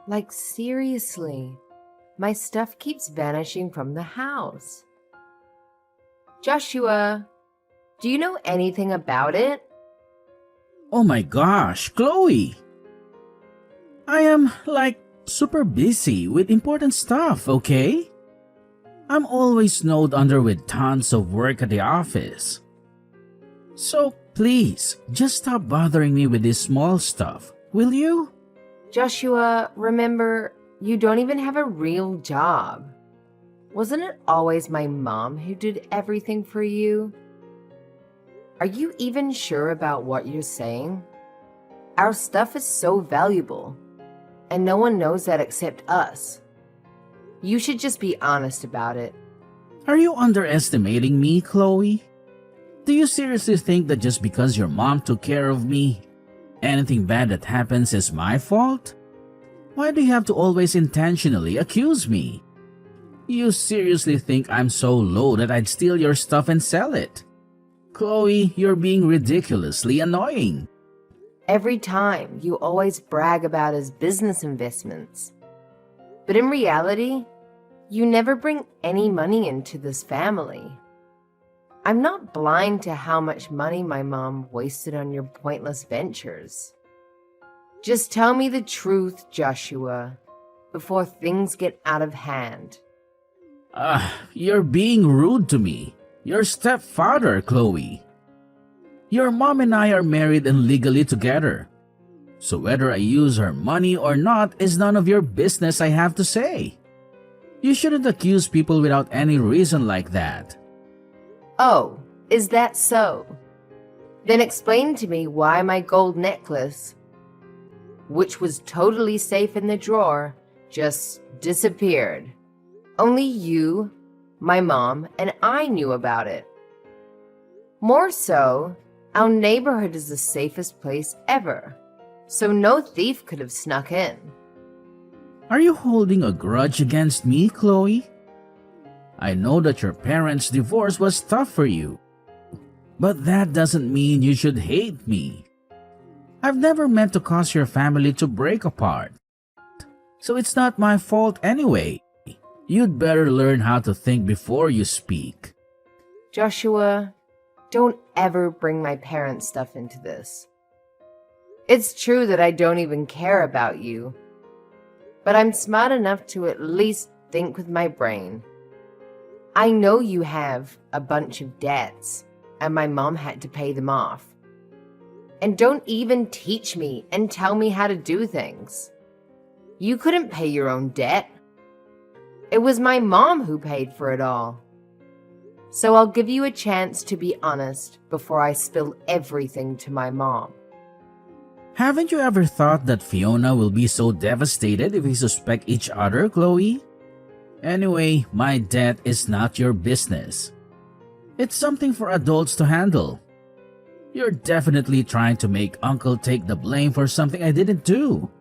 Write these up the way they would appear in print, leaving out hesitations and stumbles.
Like, seriously, my stuff keeps vanishing from the house. Joshua, do you know anything about it? Oh my gosh, Chloe! I am super busy with important stuff, okay? I'm always snowed under with tons of work at the office. So please, just stop bothering me with this small stuff, will you? Joshua, remember, you don't even have a real job. Wasn't it always my mom who did everything for you? Are you even sure about what you're saying? Our stuff is so valuable, and no one knows that except us. You should just be honest about it. Are you underestimating me, Chloe? Do you seriously think that just because your mom took care of me, anything bad that happens is my fault? Why do you have to always intentionally accuse me? You seriously think I'm so low that I'd steal your stuff and sell it? Chloe, you're being ridiculously annoying. Every time, you always brag about his business investments. But in reality, you never bring any money into this family. I'm not blind to how much money my mom wasted on your pointless ventures. Just tell me the truth, Joshua, before things get out of hand. You're being rude to me. Your stepfather, Chloe. Your mom and I are married and legally together. So whether I use her money or not is none of your business, I have to say. You shouldn't accuse people without any reason like that. Oh, is that so? Then explain to me why my gold necklace, which was totally safe in the drawer, just disappeared. Only you, my mom, and I knew about it. More so, our neighborhood is the safest place ever, so no thief could have snuck in. Are you holding a grudge against me, Chloe? I know that your parents' divorce was tough for you, but that doesn't mean you should hate me. I've never meant to cause your family to break apart, so it's not my fault anyway. You'd better learn how to think before you speak. Joshua, don't ever bring my parents' stuff into this. It's true that I don't even care about you, but I'm smart enough to at least think with my brain. I know you have a bunch of debts, and my mom had to pay them off. And don't even teach me and tell me how to do things. You couldn't pay your own debt. It was my mom who paid for it all. So I'll give you a chance to be honest before I spill everything to my mom. Haven't you ever thought that Fiona will be so devastated if we suspect each other, Chloe? Anyway, my debt is not your business. It's something for adults to handle. You're definitely trying to make Uncle take the blame for something I didn't do.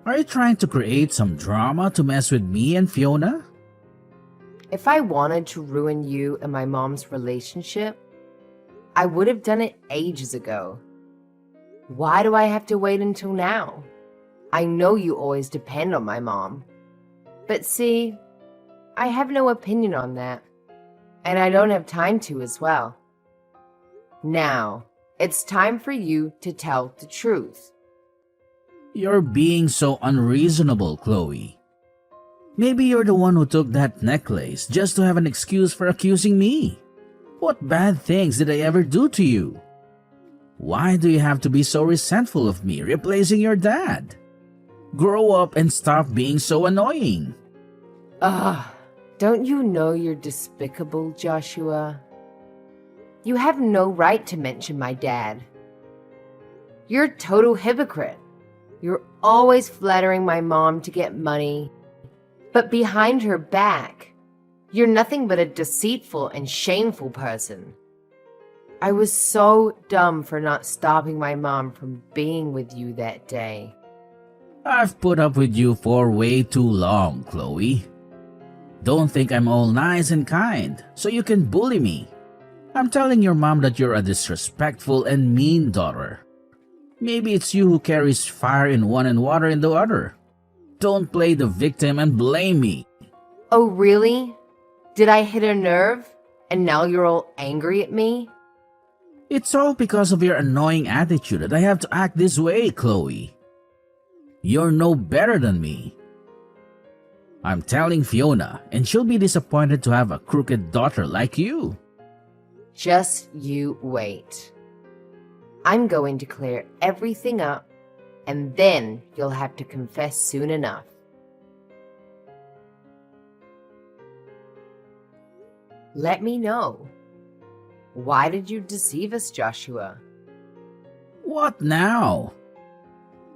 Are you trying to create some drama to mess with me and Fiona? If I wanted to ruin you and my mom's relationship, I would have done it ages ago. Why do I have to wait until now? I know you always depend on my mom. But see, I have no opinion on that, and I don't have time to as well. Now, it's time for you to tell the truth. You're being so unreasonable, Chloe. Maybe you're the one who took that necklace just to have an excuse for accusing me. What bad things did I ever do to you? Why do you have to be so resentful of me replacing your dad? Grow up and stop being so annoying. Don't you know you're despicable, Joshua? You have no right to mention my dad. You're a total hypocrite. You're always flattering my mom to get money, but behind her back, you're nothing but a deceitful and shameful person. I was so dumb for not stopping my mom from being with you that day. I've put up with you for way too long, Chloe. Don't think I'm all nice and kind, so you can bully me. I'm telling your mom that you're a disrespectful and mean daughter. Maybe it's you who carries fire in one and water in the other. Don't play the victim and blame me. Oh, really? Did I hit a nerve? And now you're all angry at me? It's all because of your annoying attitude that I have to act this way, Chloe. You're no better than me. I'm telling Fiona, and she'll be disappointed to have a crooked daughter like you. Just you wait. I'm going to clear everything up, and then you'll have to confess soon enough. Let me know. Why did you deceive us, Joshua? What now?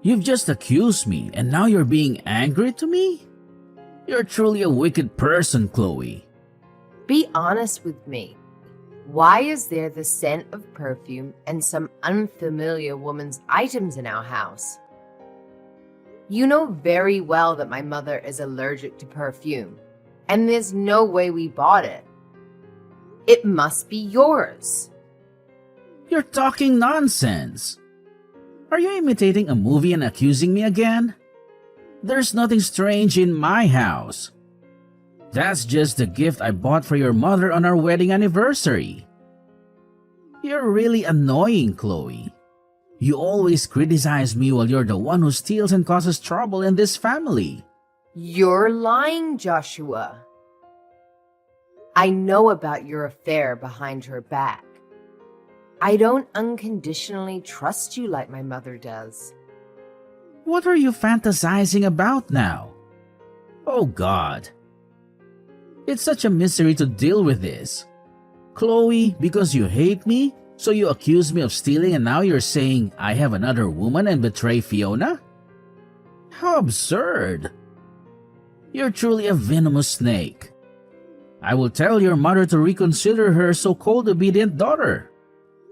You've just accused me, and now you're being angry to me? You're truly a wicked person, Chloe. Be honest with me. Why is there the scent of perfume and some unfamiliar woman's items in our house? You know very well that my mother is allergic to perfume, and there's no way we bought it. It must be yours. You're talking nonsense. Are you imitating a movie and accusing me again? There's nothing strange in my house. That's just the gift I bought for your mother on our wedding anniversary. You're really annoying, Chloe. You always criticize me while you're the one who steals and causes trouble in this family. You're lying, Joshua. I know about your affair behind her back. I don't unconditionally trust you like my mother does. What are you fantasizing about now? Oh God. It's such a misery to deal with this. Chloe, because you hate me, so you accuse me of stealing and now you're saying I have another woman and betray Fiona? How absurd. You're truly a venomous snake. I will tell your mother to reconsider her so-called obedient daughter.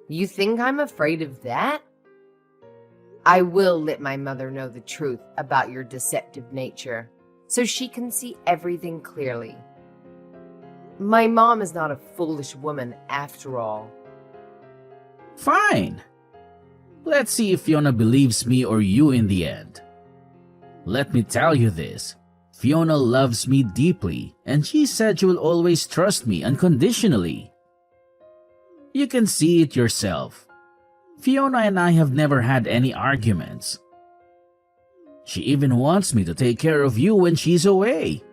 You think I'm afraid of that? I will let my mother know the truth about your deceptive nature, so she can see everything clearly. My mom is not a foolish woman after all. Fine. Let's see if Fiona believes me or you in the end. Let me tell you this. Fiona loves me deeply, and she said she will always trust me unconditionally. You can see it yourself. Fiona and I have never had any arguments. She even wants me to take care of you when she's away.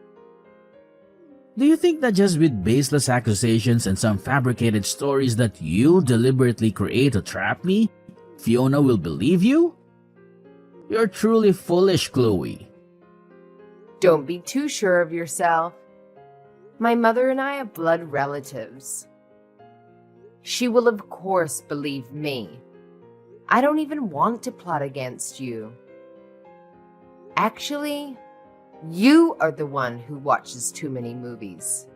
Do you think that just with baseless accusations and some fabricated stories that you deliberately create to trap me, Fiona will believe you? You're truly foolish, Chloe. Don't be too sure of yourself. My mother and I are blood relatives. She will of course believe me. I don't even want to plot against you. Actually, you are the one who watches too many movies.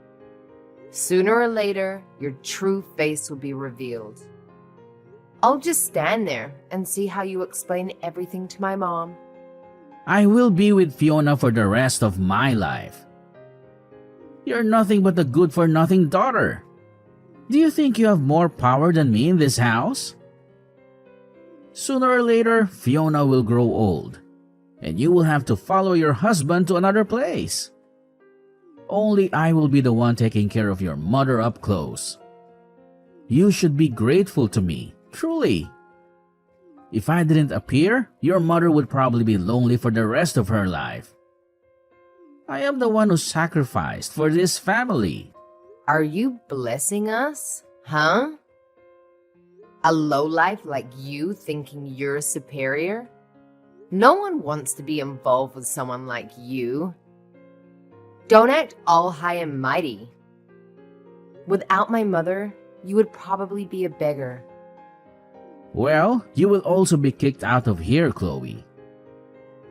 Sooner or later, your true face will be revealed. I'll just stand there and see how you explain everything to my mom. I will be with Fiona for the rest of my life. You're nothing but a good-for-nothing daughter. Do you think you have more power than me in this house? Sooner or later, Fiona will grow old, and you will have to follow your husband to another place. Only I will be the one taking care of your mother up close. You should be grateful to me, truly. If I didn't appear, your mother would probably be lonely for the rest of her life. I am the one who sacrificed for this family. Are you blessing us? Huh? A lowlife like you thinking you're superior? No one wants to be involved with someone like you. Don't act all high and mighty. Without my mother, you would probably be a beggar. Well, you will also be kicked out of here, Chloe.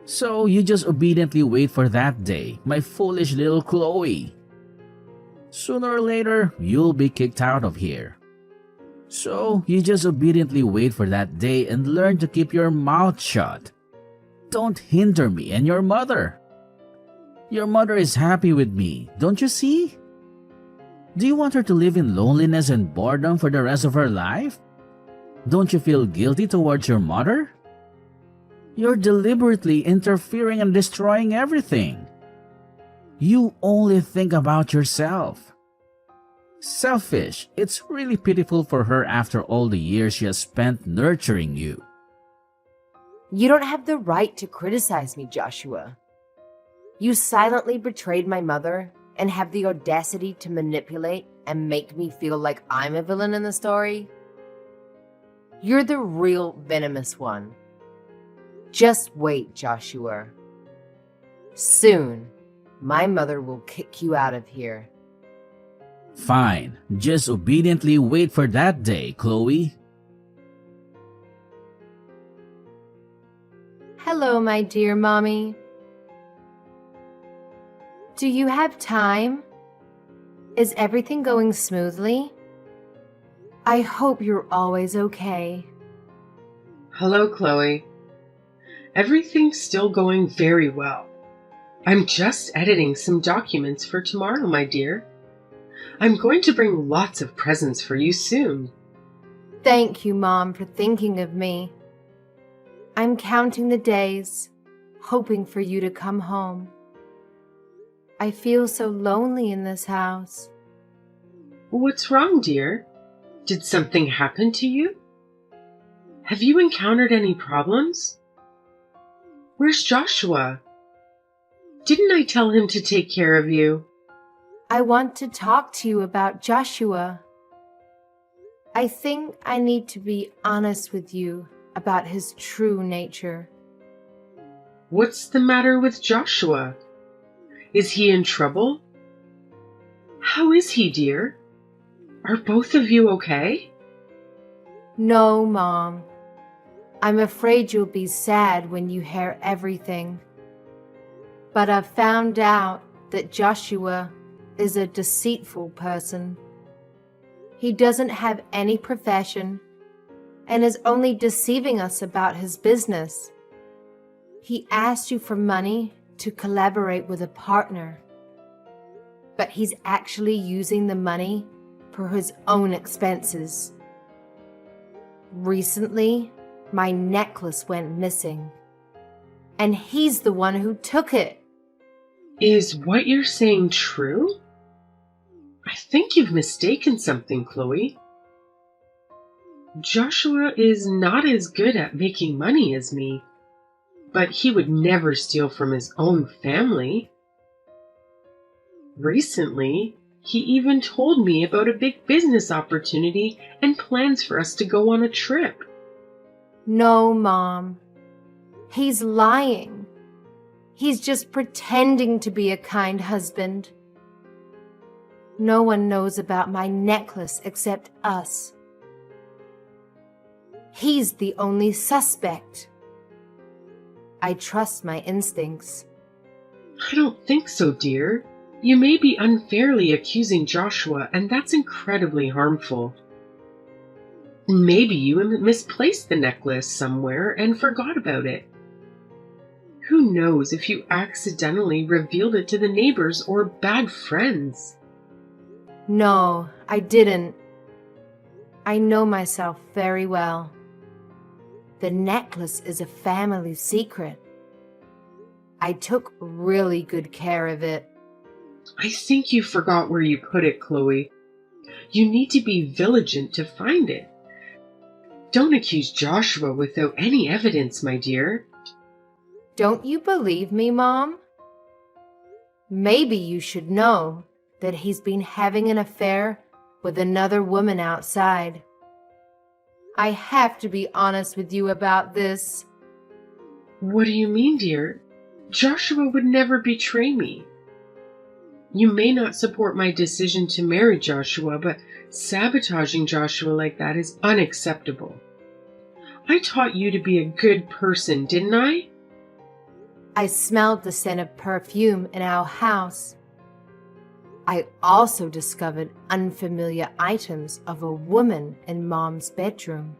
So you just obediently wait for that day, my foolish little Chloe. Sooner or later, you'll be kicked out of here. So you just obediently wait for that day and learn to keep your mouth shut. Don't hinder me and your mother. Your mother is happy with me, don't you see? Do you want her to live in loneliness and boredom for the rest of her life? Don't you feel guilty towards your mother? You're deliberately interfering and destroying everything. You only think about yourself. Selfish. It's really pitiful for her after all the years she has spent nurturing you. You don't have the right to criticize me, Joshua. You silently betrayed my mother and have the audacity to manipulate and make me feel like I'm a villain in the story. You're the real venomous one. Just wait, Joshua. Soon, my mother will kick you out of here. Fine, just obediently wait for that day, Chloe. Hello, my dear mommy. Do you have time? Is everything going smoothly? I hope you're always okay. Hello, Chloe. Everything's still going very well. I'm just editing some documents for tomorrow, my dear. I'm going to bring lots of presents for you soon. Thank you, Mom, for thinking of me. I'm counting the days, hoping for you to come home. I feel so lonely in this house. What's wrong, dear? Did something happen to you? Have you encountered any problems? Where's Joshua? Didn't I tell him to take care of you? I want to talk to you about Joshua. I think I need to be honest with you about his true nature. What's the matter with Joshua? Is he in trouble? How is he, dear? Are both of you okay? No, Mom. I'm afraid you'll be sad when you hear everything. But I've found out that Joshua is a deceitful person. He doesn't have any profession and is only deceiving us about his business. He asked you for money to collaborate with a partner, but he's actually using the money for his own expenses. Recently, my necklace went missing, and he's the one who took it. Is what you're saying true? I think you've mistaken something, Chloe. Joshua is not as good at making money as me, but he would never steal from his own family. Recently, he even told me about a big business opportunity and plans for us to go on a trip. No, Mom. He's lying. He's just pretending to be a kind husband. No one knows about my necklace except us. He's the only suspect. I trust my instincts. I don't think so, dear. You may be unfairly accusing Joshua, and that's incredibly harmful. Maybe you misplaced the necklace somewhere and forgot about it. Who knows if you accidentally revealed it to the neighbors or bad friends? No, I didn't. I know myself very well. The necklace is a family secret. I took really good care of it. I think you forgot where you put it, Chloe. You need to be vigilant to find it. Don't accuse Joshua without any evidence, my dear. Don't you believe me, Mom? Maybe you should know that he's been having an affair with another woman outside. I have to be honest with you about this. What do you mean, dear? Joshua would never betray me. You may not support my decision to marry Joshua, but sabotaging Joshua like that is unacceptable. I taught you to be a good person, didn't I? I smelled the scent of perfume in our house. I also discovered unfamiliar items of a woman in Mom's bedroom.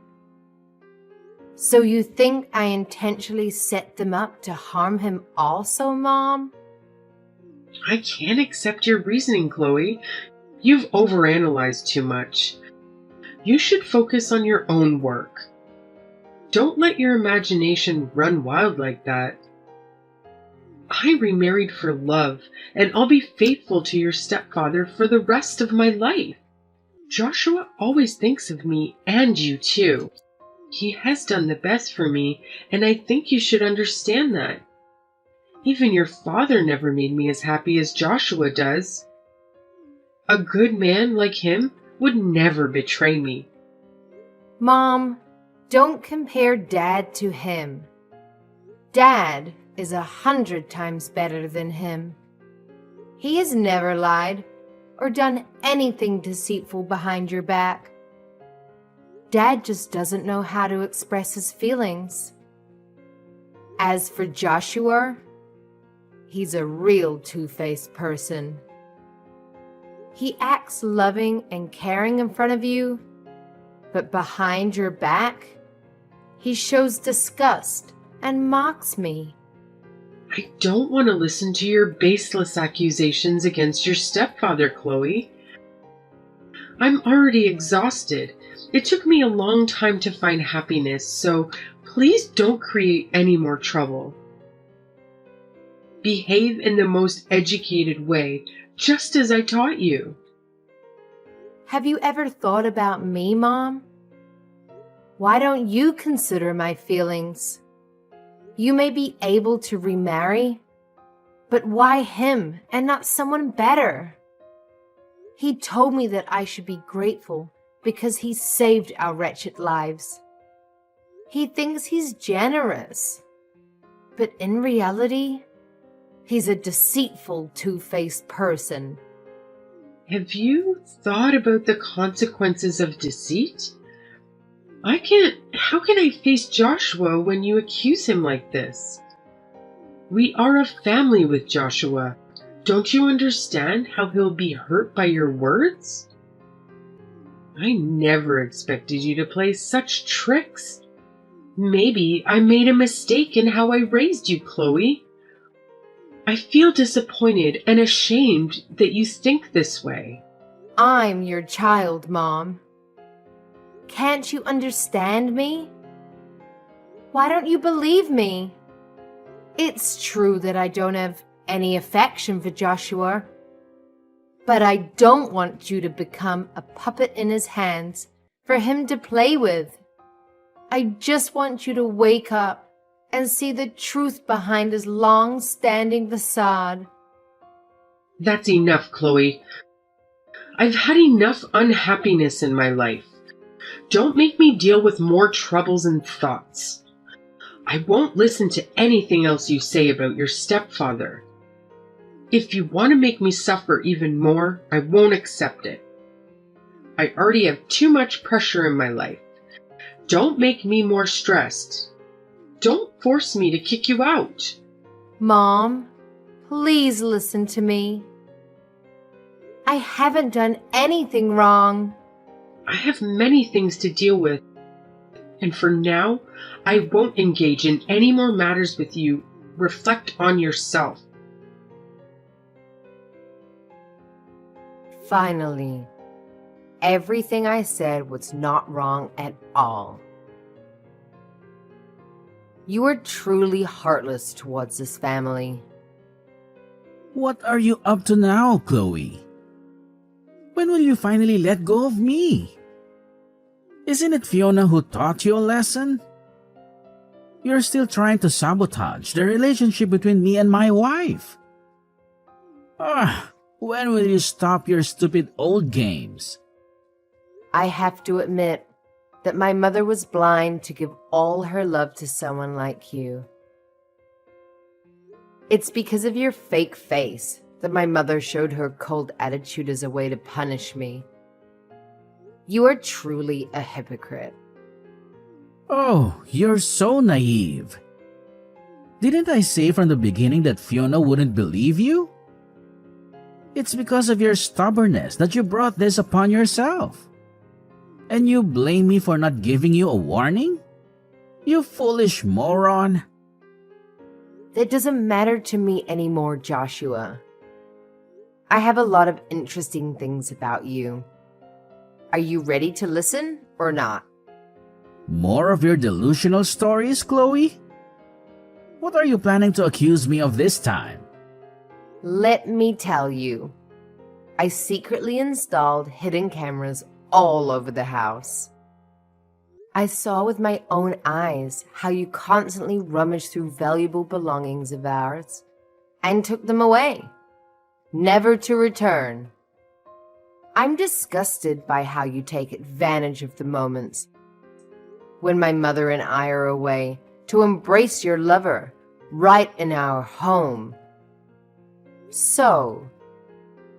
So you think I intentionally set them up to harm him also, Mom? I can't accept your reasoning, Chloe. You've overanalyzed too much. You should focus on your own work. Don't let your imagination run wild like that. I remarried for love, and I'll be faithful to your stepfather for the rest of my life. Joshua always thinks of me and you too. He has done the best for me, and I think you should understand that. Even your father never made me as happy as Joshua does. A good man like him would never betray me. Mom, don't compare Dad to him. Dad is 100 times better than him. He has never lied or done anything deceitful behind your back. Dad just doesn't know how to express his feelings. As for Joshua, he's a real two-faced person. He acts loving and caring in front of you, but behind your back, he shows disgust and mocks me. I don't want to listen to your baseless accusations against your stepfather, Chloe. I'm already exhausted. It took me a long time to find happiness, so please don't create any more trouble. Behave in the most educated way, just as I taught you. Have you ever thought about me, Mom? Why don't you consider my feelings? You may be able to remarry, but why him and not someone better? He told me that I should be grateful because he saved our wretched lives. He thinks he's generous, but in reality, he's a deceitful, two-faced person. Have you thought about the consequences of deceit? How can I face Joshua when you accuse him like this? We are a family with Joshua. Don't you understand how he'll be hurt by your words? I never expected you to play such tricks. Maybe I made a mistake in how I raised you, Chloe. I feel disappointed and ashamed that you think this way. I'm your child, Mom. Can't you understand me? Why don't you believe me? It's true that I don't have any affection for Joshua, but I don't want you to become a puppet in his hands for him to play with. I just want you to wake up and see the truth behind his long-standing facade. That's enough, Chloe. I've had enough unhappiness in my life. Don't make me deal with more troubles and thoughts. I won't listen to anything else you say about your stepfather. If you want to make me suffer even more, I won't accept it. I already have too much pressure in my life. Don't make me more stressed. Don't force me to kick you out. Mom, please listen to me. I haven't done anything wrong. I have many things to deal with, and for now, I won't engage in any more matters with you. Reflect on yourself. Finally, everything I said was not wrong at all. You are truly heartless towards this family. What are you up to now, Chloe? When will you finally let go of me? Isn't it Fiona who taught you a lesson? You're still trying to sabotage the relationship between me and my wife. When will you stop your stupid old games? I have to admit that my mother was blind to give all her love to someone like you. It's because of your fake face that my mother showed her cold attitude as a way to punish me. You are truly a hypocrite. Oh, you're so naive. Didn't I say from the beginning that Fiona wouldn't believe you? It's because of your stubbornness that you brought this upon yourself. And you blame me for not giving you a warning? You foolish moron. That doesn't matter to me anymore, Joshua. I have a lot of interesting things about you. Are you ready to listen or not? More of your delusional stories, Chloe? What are you planning to accuse me of this time? Let me tell you. I secretly installed hidden cameras all over the house. I saw with my own eyes how you constantly rummaged through valuable belongings of ours and took them away, never to return. I'm disgusted by how you take advantage of the moments when my mother and I are away to embrace your lover right in our home. So,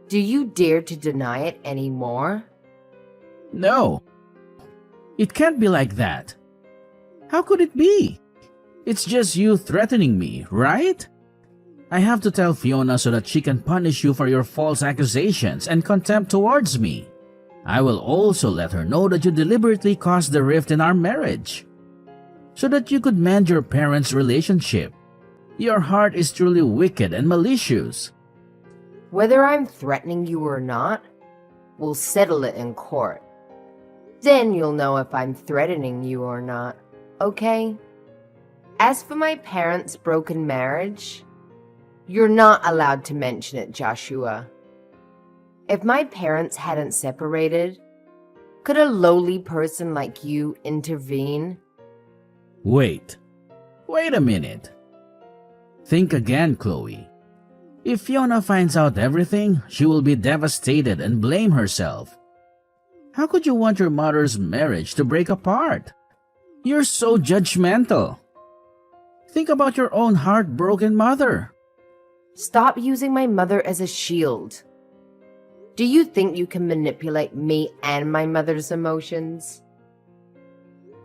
do you dare to deny it anymore? No. It can't be like that. How could it be? It's just you threatening me, right? I have to tell Fiona so that she can punish you for your false accusations and contempt towards me. I will also let her know that you deliberately caused the rift in our marriage, so that you could mend your parents' relationship. Your heart is truly wicked and malicious. Whether I'm threatening you or not, we'll settle it in court. Then you'll know if I'm threatening you or not, okay? As for my parents' broken marriage, you're not allowed to mention it, Joshua. If my parents hadn't separated, could a lowly person like you intervene? Wait a minute. Think again, Chloe. If Fiona finds out everything, she will be devastated and blame herself. How could you want your mother's marriage to break apart? You're so judgmental. Think about your own heartbroken mother. Stop using my mother as a shield. Do you think you can manipulate me and my mother's emotions?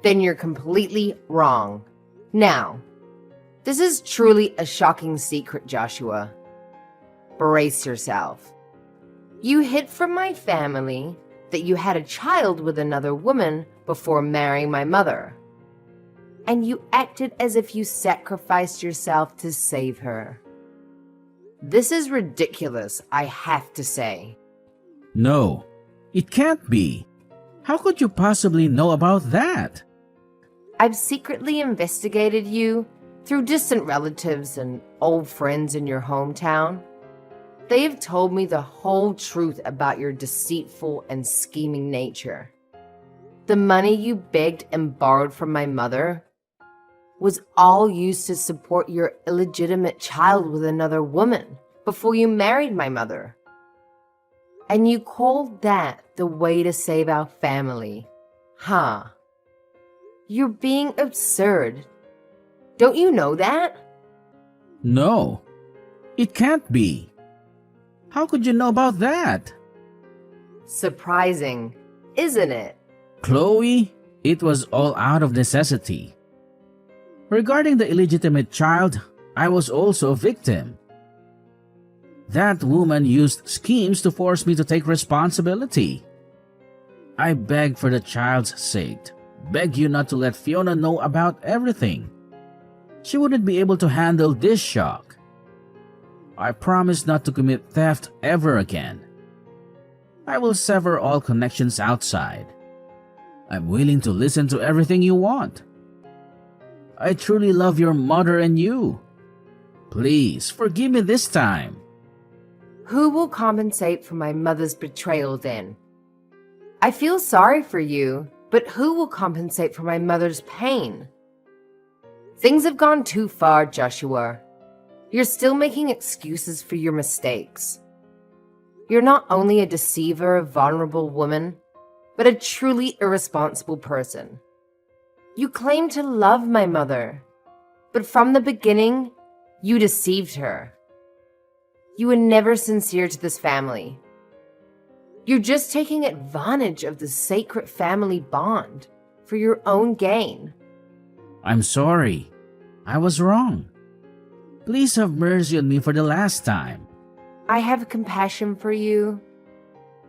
Then you're completely wrong. Now, this is truly a shocking secret, Joshua. Brace yourself. You hid from my family that you had a child with another woman before marrying my mother. And you acted as if you sacrificed yourself to save her. This is ridiculous, I have to say. No, it can't be. How could you possibly know about that? I've secretly investigated you through distant relatives and old friends in your hometown. They have told me the whole truth about your deceitful and scheming nature. The money you begged and borrowed from my mother was all used to support your illegitimate child with another woman before you married my mother. And you called that the way to save our family, huh? You're being absurd. Don't you know that? No, it can't be. How could you know about that? Surprising, isn't it? Chloe, it was all out of necessity. Regarding the illegitimate child, I was also a victim. That woman used schemes to force me to take responsibility. I beg for the child's sake, beg you not to let Fiona know about everything. She wouldn't be able to handle this shock. I promise not to commit theft ever again. I will sever all connections outside. I'm willing to listen to everything you want. I truly love your mother and you. Please forgive me this time. Who will compensate for my mother's betrayal then? I feel sorry for you, but who will compensate for my mother's pain? Things have gone too far, Joshua. You're still making excuses for your mistakes. You're not only a deceiver of vulnerable women, but a truly irresponsible person. You claim to love my mother, but from the beginning, you deceived her. You were never sincere to this family. You're just taking advantage of the sacred family bond for your own gain. I'm sorry. I was wrong. Please have mercy on me for the last time. I have compassion for you,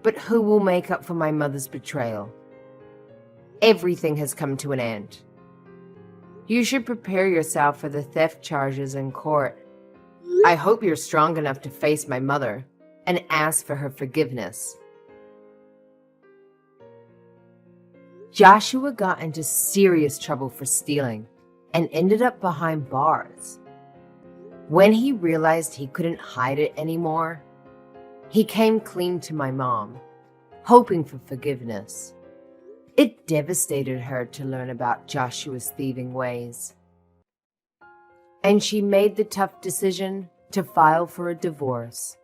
but who will make up for my mother's betrayal? Everything has come to an end. You should prepare yourself for the theft charges in court. I hope you're strong enough to face my mother and ask for her forgiveness. Joshua got into serious trouble for stealing and ended up behind bars. When he realized he couldn't hide it anymore, he came clean to my mom, hoping for forgiveness. It devastated her to learn about Joshua's thieving ways, and she made the tough decision to file for a divorce.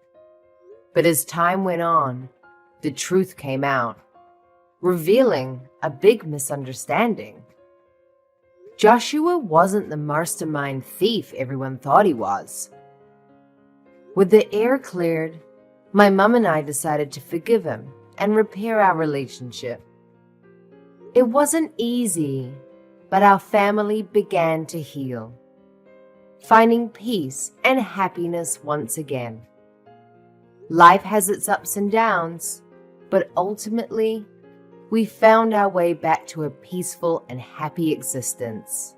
But as time went on, the truth came out, revealing a big misunderstanding. Joshua wasn't the mastermind thief everyone thought he was. With the air cleared, my mom and I decided to forgive him and repair our relationship. It wasn't easy, but our family began to heal, finding peace and happiness once again. Life has its ups and downs, but ultimately, we found our way back to a peaceful and happy existence.